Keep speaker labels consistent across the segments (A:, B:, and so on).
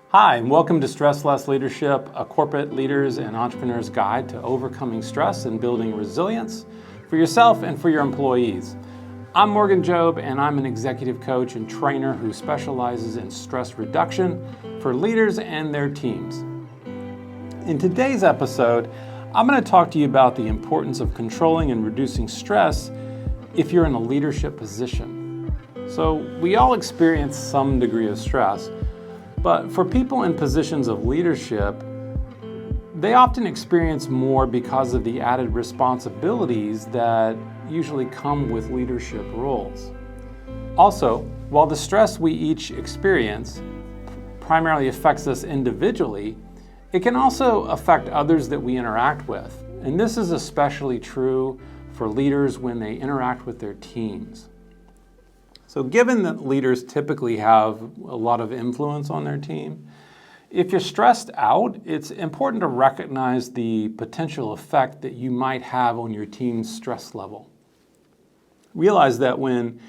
A: Hi, and welcome to Stress Less Leadership, a corporate leaders and entrepreneurs guide to overcoming stress and building resilience for yourself and for your employees. I'm Morgan Jobe, and I'm an executive coach and trainer who specializes in stress reduction for leaders and their teams. In today's episode, I'm going to talk to you about the importance of controlling and reducing stress if you're in a leadership position. So we all experience some degree of stress, but for people in positions of leadership, they often experience more because of the added responsibilities that usually come with leadership roles. Also, while the stress we each experience primarily affects us individually, it can also affect others that we interact with. And this is especially true for leaders when they interact with their teams. So given that leaders typically have a lot of influence on their team, if you're stressed out, it's important to recognize the potential effect that you might have on your team's stress level. Realize that when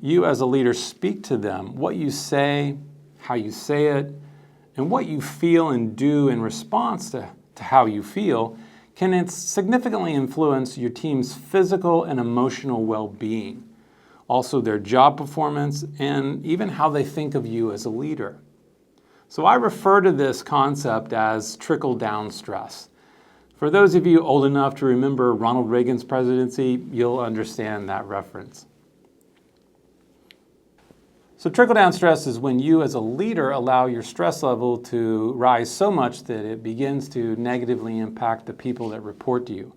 A: you as a leader speak to them, what you say, how you say it, and what you feel and do in response to how you feel can significantly influence your team's physical and emotional well-being. Also their job performance, and even how they think of you as a leader. So I refer to this concept as trickle-down stress. For those of you old enough to remember Ronald Reagan's presidency, you'll understand that reference. So trickle-down stress is when you as a leader allow your stress level to rise so much that it begins to negatively impact the people that report to you.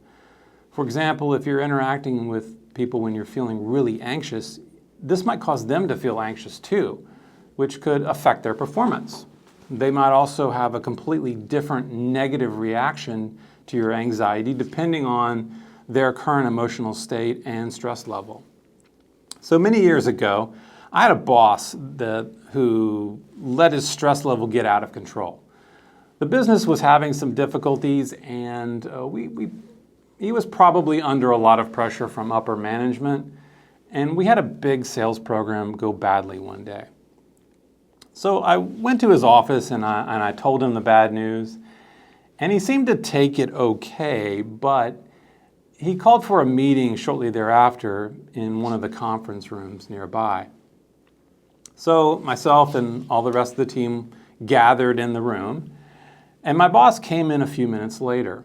A: For example, if you're interacting with people when you're feeling really anxious, this might cause them to feel anxious too, which could affect their performance. They might also have a completely different negative reaction to your anxiety depending on their current emotional state and stress level. So many years ago, I had a boss who let his stress level get out of control. The business was having some difficulties, and he was probably under a lot of pressure from upper management, and we had a big sales program go badly one day. So I went to his office and I told him the bad news, and he seemed to take it okay, but he called for a meeting shortly thereafter in one of the conference rooms nearby. So myself and all the rest of the team gathered in the room, and my boss came in a few minutes later.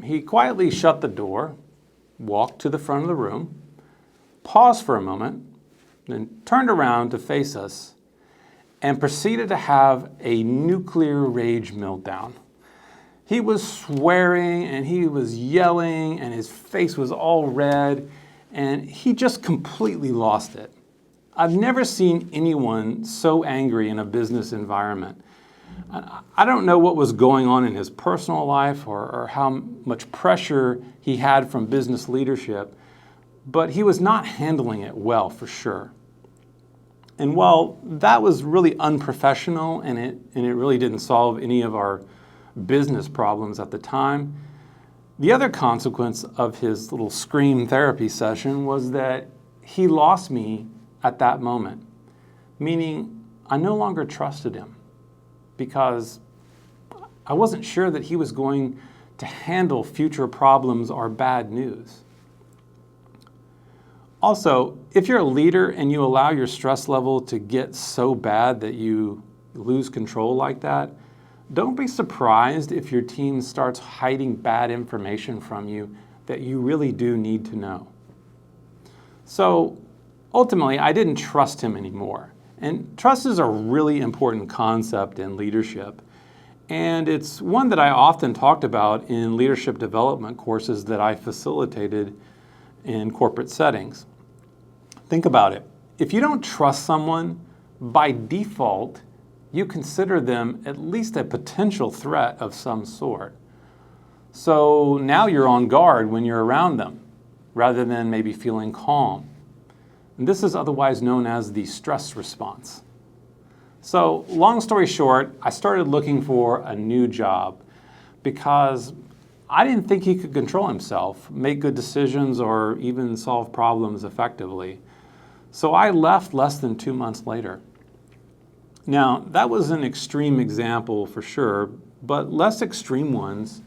A: He quietly shut the door, walked to the front of the room, paused for a moment, then turned around to face us and proceeded to have a nuclear rage meltdown. He was swearing and he was yelling and his face was all red and he just completely lost it. I've never seen anyone so angry in a business environment. I don't know what was going on in his personal life or how much pressure he had from business leadership, but he was not handling it well for sure. And while that was really unprofessional and it really didn't solve any of our business problems at the time, the other consequence of his little scream therapy session was that he lost me at that moment, meaning I no longer trusted him, because I wasn't sure that he was going to handle future problems or bad news. Also, if you're a leader and you allow your stress level to get so bad that you lose control like that, don't be surprised if your team starts hiding bad information from you that you really do need to know. So ultimately, I didn't trust him anymore. And trust is a really important concept in leadership. And it's one that I often talked about in leadership development courses that I facilitated in corporate settings. Think about it. If you don't trust someone, by default, you consider them at least a potential threat of some sort. So now you're on guard when you're around them, rather than maybe feeling calm. And this is otherwise known as the stress response. So long story short, I started looking for a new job because I didn't think he could control himself, make good decisions, or even solve problems effectively. So I left less than 2 months later. Now, that was an extreme example for sure, but less extreme ones,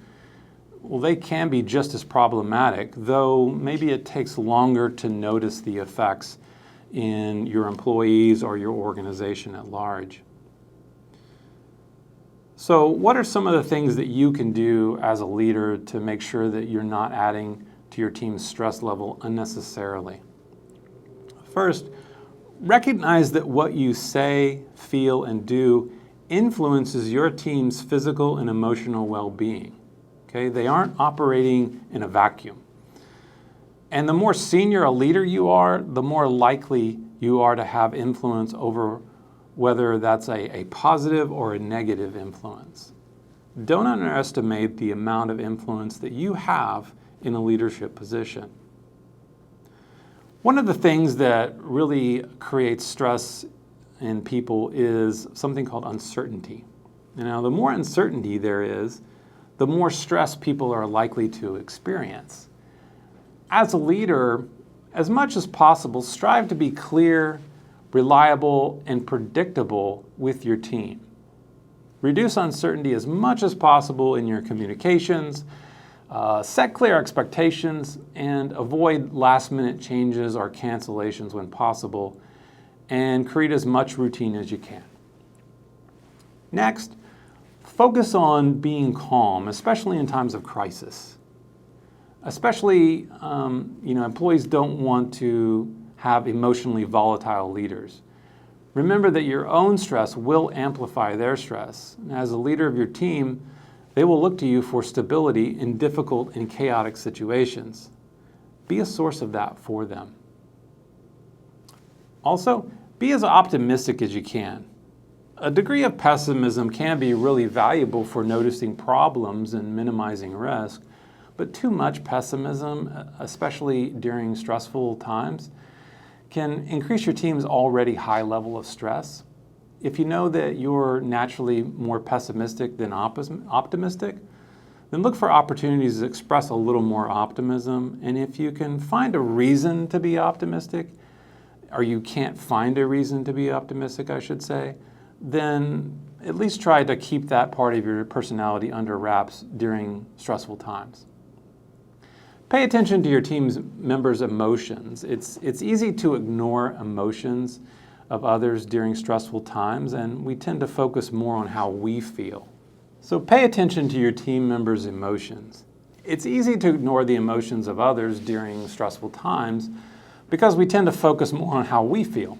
A: well, they can be just as problematic, though maybe it takes longer to notice the effects in your employees or your organization at large. So what are some of the things that you can do as a leader to make sure that you're not adding to your team's stress level unnecessarily? First, recognize that what you say, feel, and do influences your team's physical and emotional well-being. Okay? They aren't operating in a vacuum. And the more senior a leader you are, the more likely you are to have influence over whether that's a positive or a negative influence. Don't underestimate the amount of influence that you have in a leadership position. One of the things that really creates stress in people is something called uncertainty. Now, the more uncertainty there is, the more stress people are likely to experience. As a leader, as much as possible, strive to be clear, reliable, and predictable with your team. Reduce uncertainty as much as possible in your communications, set clear expectations, and avoid last-minute changes or cancellations when possible, and create as much routine as you can. Next, focus on being calm, especially in times of crisis. Especially, employees don't want to have emotionally volatile leaders. Remember that your own stress will amplify their stress. And as a leader of your team, they will look to you for stability in difficult and chaotic situations. Be a source of that for them. Also, be as optimistic as you can. A degree of pessimism can be really valuable for noticing problems and minimizing risk, but too much pessimism, especially during stressful times, can increase your team's already high level of stress. If you know that you're naturally more pessimistic than optimistic, then look for opportunities to express a little more optimism. And if you can find a reason to be optimistic, or you can't find a reason to be optimistic, I should say, then at least try to keep that part of your personality under wraps during stressful times. Pay attention to your team's members' emotions. It's easy to ignore emotions of others during stressful times, and we tend to focus more on how we feel. So pay attention to your team members' emotions. It's easy to ignore the emotions of others during stressful times because we tend to focus more on how we feel.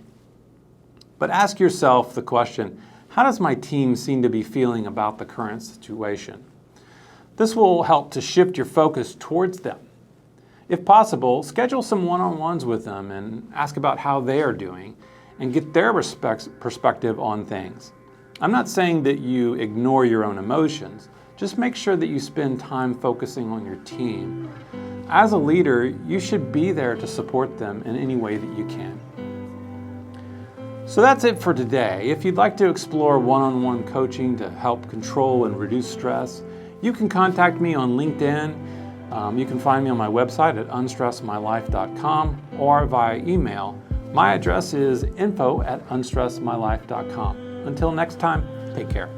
A: But ask yourself the question, how does my team seem to be feeling about the current situation? This will help to shift your focus towards them. If possible, schedule some one-on-ones with them and ask about how they are doing and get their perspective on things. I'm not saying that you ignore your own emotions. Just make sure that you spend time focusing on your team. As a leader, you should be there to support them in any way that you can. So that's it for today. If you'd like to explore one-on-one coaching to help control and reduce stress, you can contact me on LinkedIn. You can find me on my website at unstressmylife.com or via email. My address is info@unstressmylife.com. Until next time, take care.